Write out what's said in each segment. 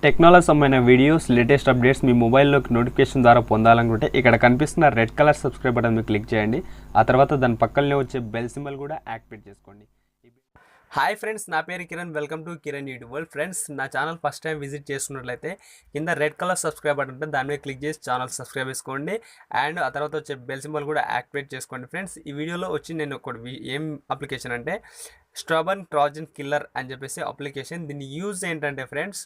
Technology సంబంధించిన videos latest updates మీ మొబైల్లోకి notification ద్వారా పొందాలనుకుంటే ఇక్కడ కనిపిస్తున్న రెడ్ కలర్ సబ్స్క్రైబ్ బటన్ మీద క్లిక్ చేయండి. ఆ తర్వాత దాని పక్కనే వచ్చే బెల్ సింబల్ కూడా యాక్టివేట్ చేసుకోండి. హాయ్ ఫ్రెండ్స్, నా పేరు Kiran. Welcome to Kiran YouTube world. Friends, నా ఛానల్ ఫస్ట్ టైం విజిట్ చేస్తున్నట్లయితే కింద రెడ్ కలర్ సబ్స్క్రైబ్ బటన్ ఉంటుంది, దాని మీద క్లిక్ చేసి ఛానల్ సబ్స్క్రైబ్ చేసుకోండి. అండ్ ఆ తర్వాత వచ్చే బెల్ సింబల్ కూడా యాక్టివేట్ చేసుకోండి. ఫ్రెండ్స్, ఈ వీడియోలో వచ్చి నేను ఏం అప్లికేషన్ అంటే స్టబర్న్ ట్రోజన్ కిల్లర్ అని చెప్పేసి అప్లికేషన్. దీని యూజ్ ఏంటంటే ఫ్రెండ్స్,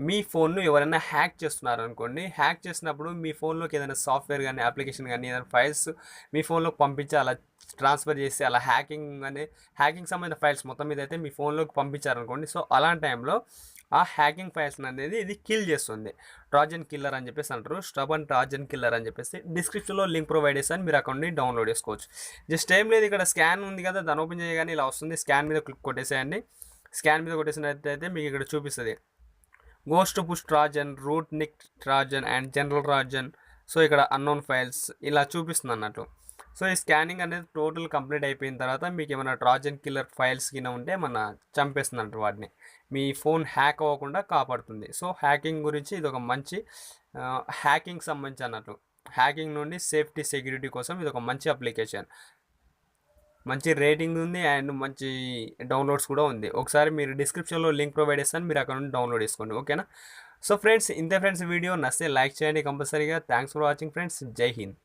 మీ ఫోన్ను ఎవరైనా హ్యాక్ చేస్తున్నారు అనుకోండి. హ్యాక్ చేసినప్పుడు మీ ఫోన్లోకి ఏదైనా సాఫ్ట్వేర్ కానీ అప్లికేషన్ కానీ ఏదైనా ఫైల్స్ మీ ఫోన్లోకి పంపించి అలా ట్రాన్స్ఫర్ చేసి అలా హ్యాకింగ్ సంబంధించిన ఫైల్స్ మొత్తం మీద అయితే మీ ఫోన్లోకి పంపించారనుకోండి. సో అలాంటి టైంలో ఆ హ్యాకింగ్ ఫైల్స్ అనేది ఇది కిల్ చేస్తుంది. ట్రోజన్ కిల్లర్ అని చెప్పేసి అంటారు, స్టబర్న్ ట్రోజన్ కిల్లర్ అని చెప్పేసి. డిస్క్రిప్షన్లో లింక్ ప్రొవైడ్ చేస్తాను, మీరు అకౌంట్ని డౌన్లోడ్ చేసుకోవచ్చు. జస్ట్ ఏం లేదు, ఇక్కడ స్కాన్ ఉంది కదా, దాన్ని ఓపెన్ చేయగానే ఇలా వస్తుంది. స్కాన్ మీద క్లిక్ కొట్టేసేయండి. స్కాన్ మీద కొట్టేసినట్టయితే మీకు ఇక్కడ చూపిస్తుంది goes to push Trojan, root nick Trojan and general Trojan. So ఇక్కడ అన్నోన్ ఫైల్స్ ఇలా చూపిస్తుంది అన్నట్టు. సో ఈ స్కానింగ్ అనేది టోటల్ కంప్లీట్ అయిపోయిన తర్వాత మీకు ఏమైనా ట్రోజన్ కిల్లర్ ఫైల్స్ కింద ఉంటే చంపేస్తుంది అంటారు, వాటిని మీ ఫోన్ హ్యాక్ అవ్వకుండా కాపాడుతుంది. సో హ్యాకింగ్ గురించి ఇది ఒక మంచి హ్యాకింగ్ సంబంధించి అన్నట్టు, హ్యాకింగ్ నుండి సేఫ్టీ సెక్యూరిటీ కోసం ఇది ఒక మంచి అప్లికేషన్. మంచి రేటింగ్ ఉంది అండ్ మంచి డౌన్లోడ్స్ కూడా ఉంది. ఒకసారి మీరు డిస్క్రిప్షన్లో లింక్ ప్రొవైడ్ చేస్తాను, మీరు అక్కడ నుండి డౌన్లోడ్ చేసుకోండి. ఓకేనా? సో ఫ్రెండ్స్, ఇంతే ఫ్రెండ్స్, వీడియో నచ్చితే లైక్ చేయండి కంపల్సరీగా. Thanks for watching friends. జై హింద్.